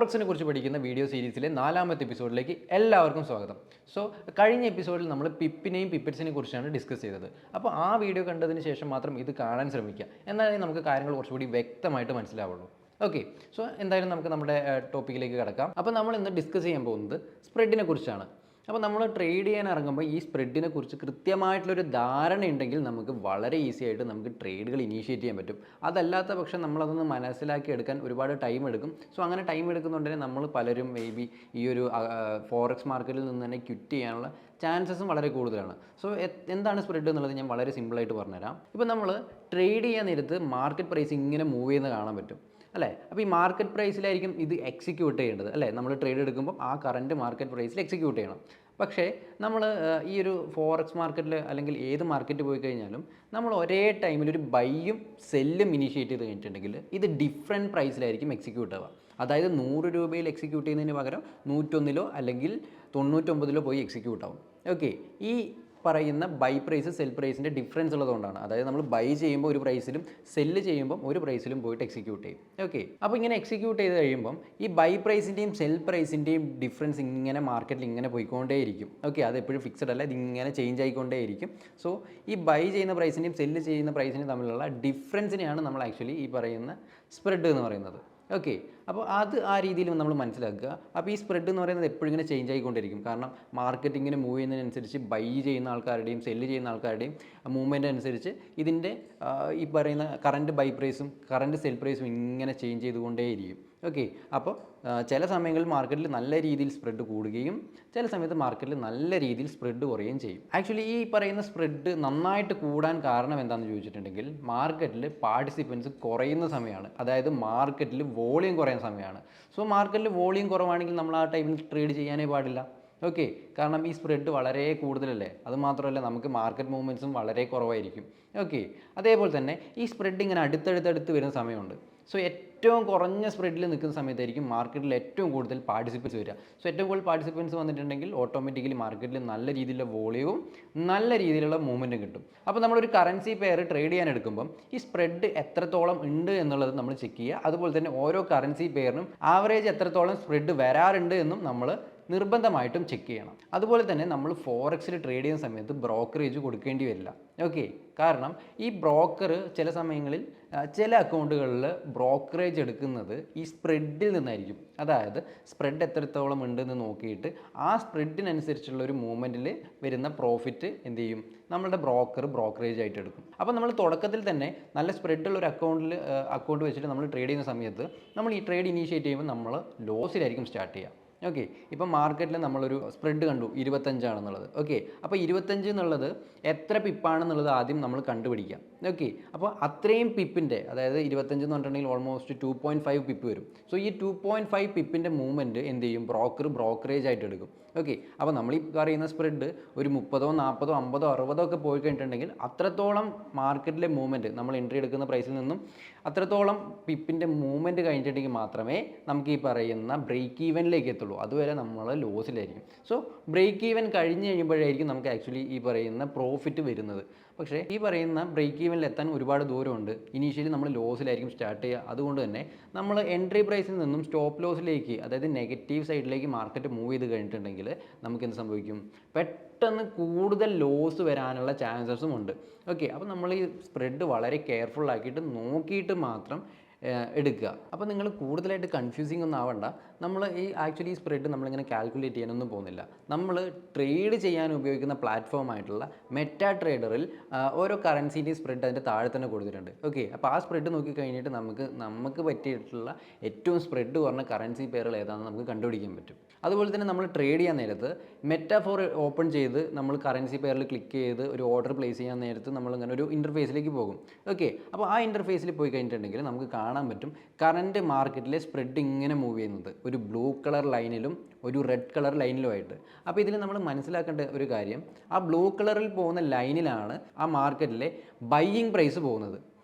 ഫോറക്സിനെ കുറിച്ച് പഠിക്കുന്ന വീഡിയോ സീരീസിലെ 4ാമത്തെ എപ്പിസോഡിലേക്ക് എല്ലാവർക്കും സ്വാഗതം. കഴിഞ്ഞ എപ്പിസോഡിൽ നമ്മൾ പിപ്പിനെയും പിപ്പറ്റ്സിനെ കുറിച്ചാണ് ഡിസ്കസ് ചെയ്തത്. അപ്പോൾ ആ വീഡിയോ കണ്ടതിന് ശേഷം മാത്രം ഇത് കാണാൻ ശ്രമിക്കുക, എന്നാലേ നമുക്ക് കാര്യങ്ങൾ കുറച്ചുകൂടി വ്യക്തമായിട്ട് മനസ്സിലാവുള്ളൂ. ഓക്കെ, എന്തായാലും നമുക്ക് നമ്മുടെ ടോപ്പിക്കിലേക്ക് കിടക്കാം. അപ്പോൾ നമ്മൾ ഇന്ന് ഡിസ്കസ് ചെയ്യാൻ പോകുന്നത് സ്പ്രെഡിനെ കുറിച്ചാണ്. അപ്പോൾ നമ്മൾ ട്രേഡ് ചെയ്യാൻ ഇറങ്ങുമ്പോൾ ഈ സ്പ്രെഡിനെ കുറിച്ച് കൃത്യമായിട്ടുള്ളൊരു ധാരണ ഉണ്ടെങ്കിൽ നമുക്ക് വളരെ ഈസി ആയിട്ട് നമുക്ക് ട്രേഡുകൾ ഇനീഷ്യേറ്റ് ചെയ്യാൻ പറ്റും. അതല്ലാത്ത പക്ഷം നമ്മളതൊന്ന് മനസ്സിലാക്കി എടുക്കാൻ ഒരുപാട് ടൈം എടുക്കും. അങ്ങനെ ടൈം എടുക്കുന്നുണ്ടെങ്കിൽ നമ്മൾ പലരും മേ ബി ഈ ഒരു ഫോറക്സ് മാർക്കറ്റിൽ നിന്ന് തന്നെ ക്വിറ്റ് ചെയ്യാനുള്ള ചാൻസസും വളരെ കൂടുതലാണ്. എന്താണ് സ്പ്രെഡ് എന്നുള്ളത് ഞാൻ വളരെ സിമ്പിളായിട്ട് പറഞ്ഞുതരാം. ഇപ്പോൾ നമ്മൾ ട്രേഡ് ചെയ്യാൻ നേരത്ത് മാർക്കറ്റ് പ്രൈസ് ഇങ്ങനെ മൂവ് ചെയ്യുന്നത് കാണാൻ പറ്റും അല്ലേ. അപ്പോൾ ഈ മാർക്കറ്റ് പ്രൈസിലായിരിക്കും ഇത് എക്സിക്യൂട്ട് ചെയ്യേണ്ടത് അല്ലേ. നമ്മൾ ട്രേഡ് എടുക്കുമ്പോൾ ആ കറൻറ്റ് മാർക്കറ്റ് പ്രൈസിൽ എക്സിക്യൂട്ട് ചെയ്യണം. പക്ഷേ നമ്മൾ ഈ ഒരു ഫോറക്സ് മാർക്കറ്റിൽ അല്ലെങ്കിൽ ഏത് മാർക്കറ്റ് പോയി കഴിഞ്ഞാലും നമ്മൾ ഒരേ ടൈമിൽ ഒരു ബൈയും സെല്ലും ഇനീഷ്യേറ്റ് ചെയ്ത് കഴിഞ്ഞിട്ടുണ്ടെങ്കിൽ ഇത് ഡിഫറെൻറ്റ് പ്രൈസിലായിരിക്കും എക്സിക്യൂട്ട് ആവുക. അതായത് 100 രൂപയിൽ എക്സിക്യൂട്ട് ചെയ്യുന്നതിന് പകരം 101 അല്ലെങ്കിൽ 99 പോയി എക്സിക്യൂട്ട് ആവും. ഓക്കെ, ഈ പറയുന്ന ബൈ പ്രൈസ് സെൽ പ്രൈസിൻ്റെ ഡിഫറൻസ് ഉള്ളതുകൊണ്ടാണ്. അതായത് നമ്മൾ ബൈ ചെയ്യുമ്പോൾ ഒരു പ്രൈസിലും സെല്ല് ചെയ്യുമ്പോൾ ഒരു പ്രൈസിലും പോയിട്ട് എക്സിക്യൂട്ട് ചെയ്യും. ഓക്കെ, അപ്പോൾ ഇങ്ങനെ എക്സിക്യൂട്ട് ചെയ്ത് കഴിയുമ്പം ഈ ബൈ പ്രൈസിൻ്റെയും സെൽ പ്രൈസിൻ്റെയും ഡിഫറൻസ് ഇങ്ങനെ മാർക്കറ്റിൽ ഇങ്ങനെ പോയിക്കൊണ്ടേയിരിക്കും. ഓക്കെ, അത് എപ്പോഴും ഫിക്സഡ് അല്ല, ഇതിങ്ങനെ ചേഞ്ച് ആയിക്കൊണ്ടേയിരിക്കും. ഈ ബൈ ചെയ്യുന്ന പ്രൈസിൻ്റെയും സെല്ല് ചെയ്യുന്ന പ്രൈസിൻ്റെയും തമ്മിലുള്ള ഡിഫറൻസിനെയാണ് നമ്മൾ ആക്ച്വലി ഈ പറയുന്ന സ്പ്രെഡ് എന്ന് പറയുന്നത്. ഓക്കെ, അപ്പോൾ അത് ആ രീതിയിൽ നമ്മൾ മനസ്സിലാക്കുക. അപ്പോൾ ഈ സ്പ്രെഡ് എന്ന് പറയുന്നത് എപ്പോഴും ഇങ്ങനെ ചേഞ്ച് ആയിക്കൊണ്ടിരിക്കും. കാരണം മാർക്കറ്റ് ഇങ്ങനെ മൂവ് ചെയ്യുന്നതിനനുസരിച്ച് ബൈ ചെയ്യുന്ന ആൾക്കാരുടെയും സെല്ല് ചെയ്യുന്ന ആൾക്കാരുടെയും മൂവ്മെൻ്റ് അനുസരിച്ച് ഇതിൻ്റെ ഈ പറയുന്ന കറൻറ്റ് ബൈ പ്രൈസും കറൻറ്റ് സെൽ പ്രൈസും ഇങ്ങനെ ചേഞ്ച് ചെയ്തുകൊണ്ടേയിരിക്കും. ഓക്കെ, അപ്പോൾ ചില സമയങ്ങളിൽ മാർക്കറ്റിൽ നല്ല രീതിയിൽ സ്പ്രെഡ് കൂടുകയും ചില സമയത്ത് മാർക്കറ്റിൽ നല്ല രീതിയിൽ സ്പ്രെഡ് കുറയുകയും ചെയ്യും. ആക്ച്വലി ഈ പറയുന്ന സ്പ്രെഡ് നന്നായിട്ട് കൂടാൻ കാരണം എന്താണെന്ന് ചോദിച്ചിട്ടുണ്ടെങ്കിൽ മാർക്കറ്റിൽ പാർട്ടിസിപ്പൻസ് കുറയുന്ന സമയമാണ്. അതായത് മാർക്കറ്റിൽ വോളിയം കുറയുന്ന സമയമാണ്. മാർക്കറ്റിൽ വോളിയം കുറവാണെങ്കിൽ നമ്മൾ ആ ടൈമിൽ ട്രേഡ് ചെയ്യാനേ പാടില്ല. ഓക്കെ, കാരണം ഈ സ്പ്രെഡ് വളരെ കൂടുതലല്ലേ. അതുമാത്രമല്ല നമുക്ക് മാർക്കറ്റ് മൂവ്മെൻറ്റ്സും വളരെ കുറവായിരിക്കും. ഓക്കെ, അതേപോലെ തന്നെ ഈ സ്പ്രെഡ് ഇങ്ങനെ അടുത്തടുത്ത് വരുന്ന സമയമുണ്ട്. ഏറ്റവും കുറഞ്ഞ സ്പ്രെഡിൽ നിൽക്കുന്ന സമയത്തായിരിക്കും മാർക്കറ്റിൽ ഏറ്റവും കൂടുതൽ പാർട്ടിസിപ്പൻസ് വരിക. ഏറ്റവും കൂടുതൽ പാർട്ടിസിപ്പൻസ് വന്നിട്ടുണ്ടെങ്കിൽ ഓട്ടോമാറ്റിക്കലി മാർക്കറ്റിൽ നല്ല രീതിയിലുള്ള വോളിയവും നല്ല രീതിയിലുള്ള മൂവ്മെൻറ്റും കിട്ടും. അപ്പോൾ നമ്മളൊരു കറൻസി പെയർ ട്രേഡ് ചെയ്യാൻ എടുക്കുമ്പം ഈ സ്പ്രെഡ് എത്രത്തോളം ഉണ്ട് എന്നുള്ളത് നമ്മൾ ചെക്ക് ചെയ്യുക. അതുപോലെ തന്നെ ഓരോ കറൻസി പെയറിനും ആവറേജ് എത്രത്തോളം സ്പ്രെഡ് വരാറുണ്ട് എന്നും നമ്മൾ നിർബന്ധമായിട്ടും ചെക്ക് ചെയ്യണം. അതുപോലെ തന്നെ നമ്മൾ ഫോറക്സിൽ ട്രേഡ് ചെയ്യുന്ന സമയത്ത് ബ്രോക്കറേജ് കൊടുക്കേണ്ടി വരില്ല. ഓക്കെ, കാരണം ഈ ബ്രോക്കർ ചില സമയങ്ങളിൽ ചില അക്കൗണ്ടുകളിൽ ബ്രോക്കറേജ് എടുക്കുന്നത് ഈ സ്പ്രെഡിൽ നിന്നായിരിക്കും. അതായത് സ്പ്രെഡ് എത്രത്തോളം ഉണ്ടെന്ന് നോക്കിയിട്ട് ആ സ്പ്രെഡിനനുസരിച്ചുള്ള ഒരു മൂവ്മെൻറ്റിൽ വരുന്ന പ്രോഫിറ്റ് എന്ത് ചെയ്യും, നമ്മളുടെ ബ്രോക്കറേജ് ആയിട്ട് എടുക്കും. അപ്പോൾ നമ്മൾ തുടക്കത്തിൽ തന്നെ നല്ല സ്പ്രെഡുള്ള ഒരു അക്കൗണ്ട് വെച്ചിട്ട് നമ്മൾ ട്രേഡ് ചെയ്യുന്ന സമയത്ത് നമ്മൾ ഈ ട്രേഡ് ഇനീഷ്യേറ്റ് ചെയ്യുമ്പോൾ നമ്മൾ ലോസിലായിരിക്കും സ്റ്റാർട്ട് ചെയ്യുക. ഓക്കെ, ഇപ്പം മാർക്കറ്റിൽ നമ്മളൊരു സ്പ്രെഡ് കണ്ടു 25 ആണെന്നുള്ളത്. ഓക്കെ, അപ്പോൾ 25 എന്നുള്ളത് എത്ര പിപ്പാണെന്നുള്ളത് ആദ്യം നമ്മൾ കണ്ടുപിടിക്കാം. ഓക്കെ, അപ്പോൾ അത്രയും പിപ്പിൻ്റെ, അതായത് 25 എന്ന് പറഞ്ഞിട്ടുണ്ടെങ്കിൽ ഓൾമോസ്റ്റ് 2.5 പിപ്പ് വരും. ഈ 2.5 പിപ്പിൻ്റെ മൂവ്മെൻറ്റ് എന്ത് ചെയ്യും, ബ്രോക്കറേജ് ആയിട്ട് എടുക്കും. ഓക്കെ, അപ്പോൾ നമ്മൾ ഈ പറയുന്ന സ്പ്രെഡ് ഒരു 30, 40, 50, 60 ഒക്കെ പോയി കഴിഞ്ഞിട്ടുണ്ടെങ്കിൽ അത്രത്തോളം മാർക്കറ്റിലെ മൂവ്മെൻറ്റ് നമ്മൾ എൻട്രി എടുക്കുന്ന പ്രൈസിൽ നിന്നും അത്രത്തോളം പിപ്പിൻ്റെ മൂവ്മെൻറ്റ് കഴിഞ്ഞിട്ടുണ്ടെങ്കിൽ മാത്രമേ നമുക്ക് ഈ പറയുന്ന ബ്രേക്ക് ഈവനിലേക്ക് എത്തുള്ളൂ. അതുവരെ നമ്മൾ ലോസിലായിരിക്കും. ബ്രേക്ക് ഈവൻ കഴിഞ്ഞ് കഴിയുമ്പോഴായിരിക്കും നമുക്ക് ആക്ച്വലി ഈ പറയുന്ന പ്രോഫിറ്റ് വരുന്നത്. പക്ഷേ ഈ പറയുന്ന ബ്രേക്ക് ഈവനിൽ എത്താൻ ഒരുപാട് ദൂരമുണ്ട്. ഇനീഷ്യലി നമ്മൾ ലോസിലായിരിക്കും സ്റ്റാർട്ട് ചെയ്യുക. അതുകൊണ്ട് തന്നെ നമ്മൾ എൻട്രി പ്രൈസിൽ നിന്നും സ്റ്റോപ്പ് ലോസിലേക്ക്, അതായത് നെഗറ്റീവ് സൈഡിലേക്ക് മാർക്കറ്റ് മൂവ് ചെയ്ത് കഴിഞ്ഞിട്ടുണ്ടെങ്കിൽ നമുക്ക് എന്ത് സംഭവിക്കും, പെട്ടെന്ന് കൂടുതൽ ലോസ് വരാനുള്ള ചാൻസസും ഉണ്ട്. ഓക്കെ, അപ്പോൾ നമ്മൾ ഈ സ്പ്രെഡ് വളരെ കെയർഫുൾ ആക്കിയിട്ട് നോക്കിയിട്ട് മാത്രം എടുക്കുക. അപ്പോൾ നിങ്ങൾ കൂടുതലായിട്ട് കൺഫ്യൂസിങ് ഒന്നും ആവണ്ട. നമ്മൾ ഈ ആക്ച്വലി സ്പ്രെഡ് നമ്മളിങ്ങനെ കാൽക്കുലേറ്റ് ചെയ്യാനൊന്നും പോകുന്നില്ല. നമ്മൾ ട്രേഡ് ചെയ്യാൻ ഉപയോഗിക്കുന്ന പ്ലാറ്റ്ഫോമായിട്ടുള്ള മെറ്റാ ട്രേഡറിൽ ഓരോ കറൻസിൻ്റെയും സ്പ്രെഡ് അതിൻ്റെ താഴെ തന്നെ കൊടുത്തിട്ടുണ്ട്. ഓക്കെ, അപ്പോൾ ആ സ്പ്രെഡ് നോക്കി കഴിഞ്ഞിട്ട് നമുക്ക് പറ്റിയിട്ടുള്ള ഏറ്റവും സ്പ്രെഡ് കുറഞ്ഞ കറൻസി പെയറുകൾ ഏതാണെന്ന് നമുക്ക് കണ്ടുപിടിക്കാൻ പറ്റും. അതുപോലെ തന്നെ നമ്മൾ ട്രേഡ് ചെയ്യാൻ നേരത്ത് മെറ്റാഫോർ ഓപ്പൺ ചെയ്ത് നമ്മൾ കറൻസി പെയറിൽ ക്ലിക്ക് ചെയ്ത് ഒരു ഓർഡർ പ്ലേസ് ചെയ്യാൻ നേരത്ത് നമ്മളിങ്ങനെ ഒരു ഇൻ്റർഫേസിലേക്ക് പോകും. ഓക്കെ, അപ്പോൾ ആ ഇൻ്റർഫേസിൽ പോയി കഴിഞ്ഞിട്ടുണ്ടെങ്കിൽ നമുക്ക് കാണാൻ പറ്റും കറൻറ്റ് മാർക്കറ്റിലെ സ്പ്രെഡ് ഇങ്ങനെ മൂവ് ചെയ്യുന്നത് ഒരു ബ്ലൂ കളർ ലൈനിലും ഒരു റെഡ് കളർ ലൈനിലുമായിട്ട്. അപ്പോൾ ഇതിൽ നമ്മൾ മനസ്സിലാക്കേണ്ട ഒരു കാര്യം, ആ ബ്ലൂ കളറിൽ പോകുന്ന ലൈനിലാണ് ആ മാർക്കറ്റിലെ ബൈയിങ് പ്രൈസ് പോകുന്നത്.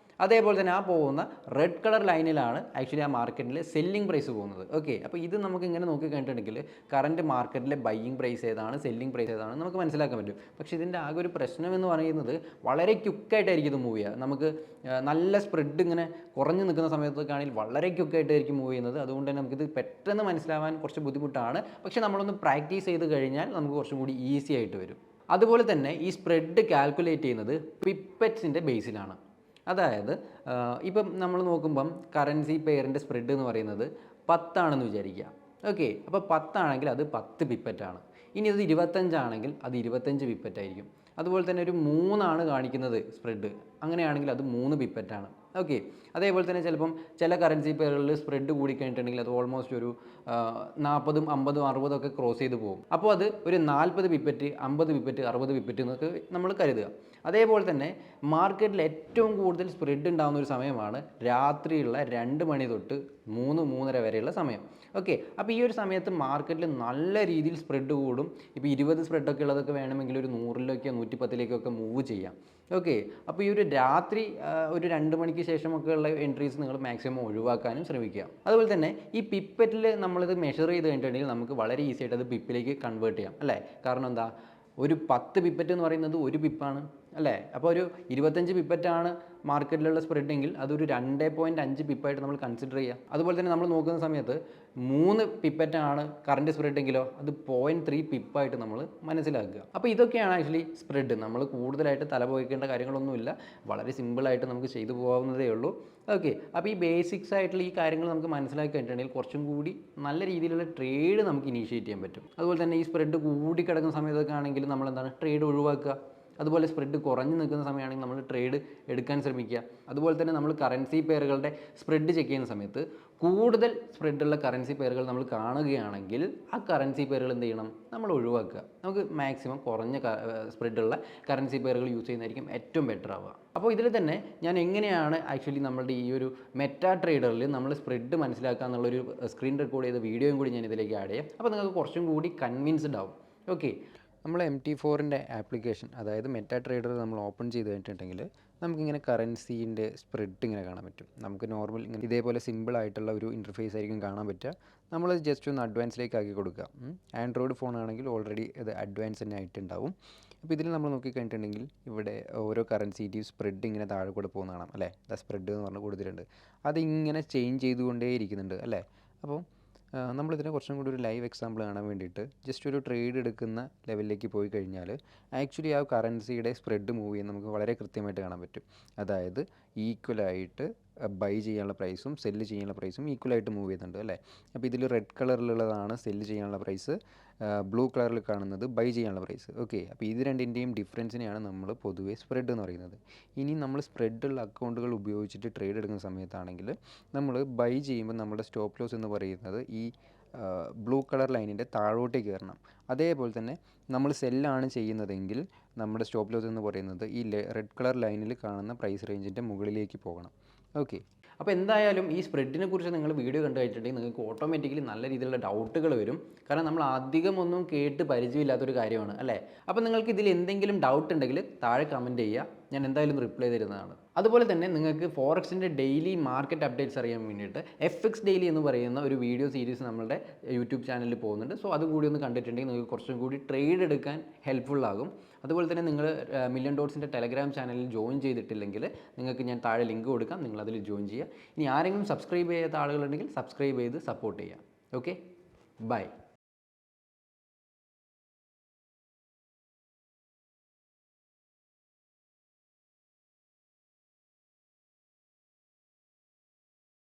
അതേപോലെ തന്നെ ആ പോകുന്ന റെഡ് കളർ ലൈനിലാണ് ആക്ച്വലി ആ മാർക്കറ്റിൽ സെല്ലിംഗ് പ്രൈസ് പോകുന്നത്. ഓക്കെ, അപ്പോൾ ഇത് നമുക്ക് ഇങ്ങനെ നോക്കി കഴിഞ്ഞിട്ടുണ്ടെങ്കിൽ കറൻറ്റ് മാർക്കറ്റിലെ ബൈയിങ് പ്രൈസ് ഏതാണ്, സെല്ലിംഗ് പ്രൈസ് ഏതാണ് നമുക്ക് മനസ്സിലാക്കാൻ പറ്റും. പക്ഷേ ഇതിൻ്റെ ആകെ ഒരു പ്രശ്നം എന്ന് പറയുന്നത് വളരെ ക്വിക്കായിട്ടായിരിക്കും ഇത് മൂവ് ചെയ്യുക. നമുക്ക് നല്ല സ്പ്രെഡ് ഇങ്ങനെ കുറഞ്ഞു നിൽക്കുന്ന സമയത്തൊക്കെ ആണെങ്കിൽ വളരെ ക്വിക്കായിട്ടായിരിക്കും മൂവ് ചെയ്യുന്നത്. അതുകൊണ്ട് തന്നെ നമുക്കിത് പെട്ടെന്ന് മനസ്സിലാവാൻ കുറച്ച് ബുദ്ധിമുട്ടാണ്. പക്ഷേ നമ്മളൊന്ന് പ്രാക്ടീസ് ചെയ്ത് കഴിഞ്ഞാൽ നമുക്ക് കുറച്ചും കൂടി ഈസി ആയിട്ട് വരും. അതുപോലെ തന്നെ ഈ സ്പ്രെഡ് കാൽക്കുലേറ്റ് ചെയ്യുന്നത് പിപ്പറ്റ്സിൻ്റെ ബേസിലാണ്. അതായത് ഇപ്പം നമ്മൾ നോക്കുമ്പം കറൻസി പെയറിൻ്റെ സ്പ്രെഡ് എന്ന് പറയുന്നത് 10 ആണെന്ന് വിചാരിക്കുക. ഓക്കെ, അപ്പോൾ 10 ആണെങ്കിൽ അത് 10 പിപ്പറ്റാണ്. ഇനി അത് 25 ആണെങ്കിൽ അത് 25 പിപ്പറ്റായിരിക്കും. അതുപോലെ തന്നെ ഒരു 3 ആണ് കാണിക്കുന്നത് സ്പ്രെഡ്, അങ്ങനെയാണെങ്കിൽ അത് 3 പിപ്പറ്റാണ്. ഓക്കെ, അതേപോലെ തന്നെ ചിലപ്പം ചില കറൻസി പെയറുകളിൽ സ്പ്രെഡ് കൂടിക്കഴിഞ്ഞിട്ടുണ്ടെങ്കിൽ അത് ഓൾമോസ്റ്റ് ഒരു 40, 50, 60 ഒക്കെ ക്രോസ് ചെയ്ത് പോകും. അപ്പോൾ അത് ഒരു 40 പിപ്പറ്റ്, 50 പിപ്പറ്റ്, 60 പിപ്പറ്റ് എന്നൊക്കെ നമ്മൾ കരുതുക. അതേപോലെ തന്നെ മാർക്കറ്റിൽ ഏറ്റവും കൂടുതൽ സ്പ്രെഡ് ഉണ്ടാകുന്ന ഒരു സമയമാണ് രാത്രിയുള്ള 2 മണി തൊട്ട് 3, 3:30 വരെയുള്ള സമയം. ഓക്കെ, അപ്പോൾ ഈ ഒരു സമയത്ത് മാർക്കറ്റിൽ നല്ല രീതിയിൽ സ്പ്രെഡ് കൂടും. ഇപ്പോൾ 20 സ്പ്രെഡൊക്കെ ഉള്ളതൊക്കെ വേണമെങ്കിൽ ഒരു 100-ലേക്കോ 110-ലേക്കൊക്കെ മൂവ് ചെയ്യാം. ഓക്കെ, അപ്പോൾ ഈ ഒരു രാത്രി ഒരു 2 മണിക്ക് ശേഷമൊക്കെ ഉള്ള എൻട്രീസ് നിങ്ങൾ മാക്സിമം ഒഴിവാക്കാനും ശ്രമിക്കുക. അതുപോലെ തന്നെ ഈ പിപ്പറ്റിൽ നമ്മളിത് മെഷർ ചെയ്ത് കഴിഞ്ഞിട്ടുണ്ടെങ്കിൽ നമുക്ക് വളരെ ഈസി ആയിട്ട് അത് പിപ്പിലേക്ക് കൺവേർട്ട് ചെയ്യാം അല്ലേ. കാരണം എന്താ, ഒരു 10 പിപ്പറ്റ് എന്ന് പറയുന്നത് ഒരു പിപ്പാണ് അല്ലേ. അപ്പോൾ ഒരു 25 പിപ്പറ്റാണ് മാർക്കറ്റിലുള്ള സ്പ്രെഡ് എങ്കിൽ അതൊരു 2.5 പിപ്പായിട്ട് നമ്മൾ കൺസിഡർ ചെയ്യുക. അതുപോലെ തന്നെ നമ്മൾ നോക്കുന്ന സമയത്ത് 3 പിപ്പറ്റാണ് കറൻറ്റ് സ്പ്രെഡ് എങ്കിലോ അത് 0.3 പിപ്പായിട്ട് നമ്മൾ മനസ്സിലാക്കുക. അപ്പോൾ ഇതൊക്കെയാണ് ആക്ച്വലി സ്പ്രെഡ്. നമ്മൾ കൂടുതലായിട്ട് തലപോയിക്കേണ്ട കാര്യങ്ങളൊന്നുമില്ല, വളരെ സിമ്പിളായിട്ട് നമുക്ക് ചെയ്തു പോകാവുന്നതേ ഉള്ളൂ. ഓക്കെ, അപ്പോൾ ഈ ബേസിക്സ് ആയിട്ടുള്ള ഈ കാര്യങ്ങൾ നമുക്ക് മനസ്സിലാക്കി കഴിഞ്ഞിട്ടുണ്ടെങ്കിൽ കുറച്ചും കൂടി നല്ല രീതിയിലുള്ള ട്രേഡ് നമുക്ക് ഇനീഷ്യേറ്റ് ചെയ്യാൻ പറ്റും. അതുപോലെ തന്നെ ഈ സ്പ്രെഡ് കൂടി കിടക്കുന്ന സമയത്തൊക്കെ ആണെങ്കിൽ നമ്മൾ എന്താണ് ട്രേഡ് ഒഴിവാക്കുക. അതുപോലെ സ്പ്രെഡ് കുറഞ്ഞു നിൽക്കുന്ന സമയമാണെങ്കിൽ നമ്മൾ ട്രേഡ് എടുക്കാൻ ശ്രമിക്കുക. അതുപോലെ തന്നെ നമ്മൾ കറൻസി പെയറുകളുടെ സ്പ്രെഡ് ചെക്ക് ചെയ്യുന്ന സമയത്ത് കൂടുതൽ സ്പ്രെഡുള്ള കറൻസി പെയറുകൾ നമ്മൾ കാണുകയാണെങ്കിൽ ആ കറൻസി പെയറുകൾ എന്ത് ചെയ്യണം, നമ്മൾ ഒഴിവാക്കുക. നമുക്ക് മാക്സിമം കുറഞ്ഞ സ്പ്രെഡുള്ള കറൻസി പെയറുകൾ യൂസ് ചെയ്യുന്നതായിരിക്കും ഏറ്റവും ബെറ്റർ ആവുക. അപ്പോൾ ഇതിൽ തന്നെ ഞാൻ എങ്ങനെയാണ് ആക്ച്വലി നമ്മളുടെ ഈ ഒരു മെറ്റാ ട്രേഡറിൽ നമ്മൾ സ്പ്രെഡ് മനസ്സിലാക്കുക എന്നുള്ളൊരു സ്ക്രീൻ റെക്കോർഡ് ചെയ്ത വീഡിയോയും കൂടി ഞാൻ ഇതിലേക്ക് ആഡ് ചെയ്യാം. അപ്പോൾ നിങ്ങൾക്ക് കുറച്ചും കൂടി കൺവിൻസ്ഡ് ആവും. ഓക്കെ, നമ്മൾ MT4ൻ്റെ ആപ്ലിക്കേഷൻ അതായത് മെറ്റാ ട്രേഡർ നമ്മൾ ഓപ്പൺ ചെയ്ത് കഴിഞ്ഞിട്ടുണ്ടെങ്കിൽ നമുക്കിങ്ങനെ കറൻസീൻ്റെ സ്പ്രെഡ് ഇങ്ങനെ കാണാൻ പറ്റും. നമുക്ക് നോർമൽ ഇങ്ങനെ ഇതേപോലെ സിമ്പിളായിട്ടുള്ള ഒരു ഇൻ്റർഫേസ് ആയിരിക്കും കാണാൻ പറ്റുക. നമ്മൾ ജസ്റ്റ് ഒന്ന് അഡ്വാൻസിലേക്ക് ആക്കി കൊടുക്കുക. ആൻഡ്രോയിഡ് ഫോൺ ആണെങ്കിൽ ഓൾറെഡി ഇത് അഡ്വാൻസ് തന്നെ ആയിട്ടുണ്ടാവും. അപ്പോൾ ഇതിൽ നമ്മൾ നോക്കിക്കഴിഞ്ഞിട്ടുണ്ടെങ്കിൽ ഇവിടെ ഓരോ കറൻസിൻ്റെയും സ്പ്രെഡ് ഇങ്ങനെ താഴെ കൂടെ പോകുന്ന കാണാം അല്ലേ. സ്പ്രെഡ് എന്ന് പറഞ്ഞ് കൊടുത്തിട്ടുണ്ട്, അതിങ്ങനെ ചേഞ്ച് ചെയ്തുകൊണ്ടേ ഇരിക്കുന്നുണ്ട് അല്ലേ. അപ്പോൾ നമ്മളിതിനെ കുറച്ചും കൂടി ഒരു ലൈവ് എക്സാമ്പിൾ കാണാൻ വേണ്ടിയിട്ട് ജസ്റ്റ് ഒരു ട്രേഡ് എടുക്കുന്ന ലെവലിലേക്ക് പോയി കഴിഞ്ഞാൽ ആക്ച്വലി ആ കറൻസിയുടെ സ്പ്രെഡ് മൂവ് ചെയ്യുന്നത് നമുക്ക് വളരെ കൃത്യമായിട്ട് കാണാൻ പറ്റും. അതായത് ഈക്വലായിട്ട് ബൈ ചെയ്യാനുള്ള പ്രൈസും സെല്ല് ചെയ്യാനുള്ള പ്രൈസും ഈക്വലായിട്ട് മൂവ് ചെയ്യുന്നുണ്ട് അല്ലേ. അപ്പോൾ ഇതിൽ റെഡ് കളറിലുള്ളതാണ് സെല്ല് ചെയ്യാനുള്ള പ്രൈസ്, ബ്ലൂ കളറിൽ കാണുന്നത് ബൈ ചെയ്യാനുള്ള പ്രൈസ്. ഓക്കെ, അപ്പോൾ ഇത് രണ്ടിൻ്റെയും ഡിഫറൻസിനെയാണ് നമ്മൾ പൊതുവേ സ്പ്രെഡ് എന്ന് പറയുന്നത്. ഇനി നമ്മൾ സ്പ്രെഡുള്ള അക്കൗണ്ടുകൾ ഉപയോഗിച്ചിട്ട് ട്രേഡ് എടുക്കുന്ന സമയത്താണെങ്കിൽ നമ്മൾ ബൈ ചെയ്യുമ്പോൾ നമ്മുടെ സ്റ്റോപ്പ് ലോസ് എന്ന് പറയുന്നത് ഈ ബ്ലൂ കളർ ലൈനിൻ്റെ താഴോട്ടേക്ക് വരണം. അതേപോലെ തന്നെ നമ്മൾ സെല്ലാണ് ചെയ്യുന്നതെങ്കിൽ നമ്മുടെ സ്റ്റോപ്പ് ലോസ് എന്ന് പറയുന്നത് ഈ റെഡ് കളർ ലൈനിൽ കാണുന്ന പ്രൈസ് റേഞ്ചിൻ്റെ മുകളിലേക്ക് പോകണം. ഓക്കെ, അപ്പോൾ എന്തായാലും ഈ സ്പ്രെഡിനെ കുറിച്ച് നിങ്ങൾ വീഡിയോ കണ്ടു കഴിഞ്ഞിട്ടുണ്ടെങ്കിൽ നിങ്ങൾക്ക് ഓട്ടോമാറ്റിക്കലി നല്ല രീതിയിലുള്ള ഡൗട്ടുകൾ വരും. കാരണം നമ്മൾ അധികം ഒന്നും കേട്ട് പരിചയമില്ലാത്തൊരു കാര്യമാണ് അല്ലേ. അപ്പോൾ നിങ്ങൾക്ക് ഇതിൽ എന്തെങ്കിലും ഡൗട്ട് ഉണ്ടെങ്കിൽ താഴെ കമൻറ്റ് ചെയ്യുക, ഞാൻ എന്തായാലും റിപ്ലൈ തരുന്നതാണ്. അതുപോലെ തന്നെ നിങ്ങൾക്ക് ഫോറക്സിൻ്റെ ഡെയിലി മാർക്കറ്റ് അപ്ഡേറ്റ്സ് അറിയാൻ വേണ്ടിയിട്ട് FX ഡെയിലി എന്ന് പറയുന്ന ഒരു വീഡിയോ സീരീസ് നമ്മളുടെ യൂട്യൂബ് ചാനലിൽ പോകുന്നുണ്ട്. സോ അതുകൂടി ഒന്ന് കണ്ടിട്ടുണ്ടെങ്കിൽ നിങ്ങൾക്ക് കുറച്ചും കൂടി ട്രേഡ് എടുക്കാൻ ഹെൽപ്ഫുള്ളാകും. അതുപോലെ തന്നെ നിങ്ങൾ മില്യൺ ഡോട്ട്സിൻ്റെ ടെലഗ്രാം ചാനലിൽ ജോയിൻ ചെയ്തിട്ടില്ലെങ്കിൽ നിങ്ങൾക്ക് ഞാൻ താഴെ ലിങ്ക് കൊടുക്കാം, നിങ്ങൾ അതിൽ ജോയിൻ ചെയ്യുക. ഇനി ആരെങ്കിലും സബ്സ്ക്രൈബ് ചെയ്യാത്ത ആളുകളുണ്ടെങ്കിൽ സബ്സ്ക്രൈബ് ചെയ്ത് സപ്പോർട്ട് ചെയ്യുക. Okay, by.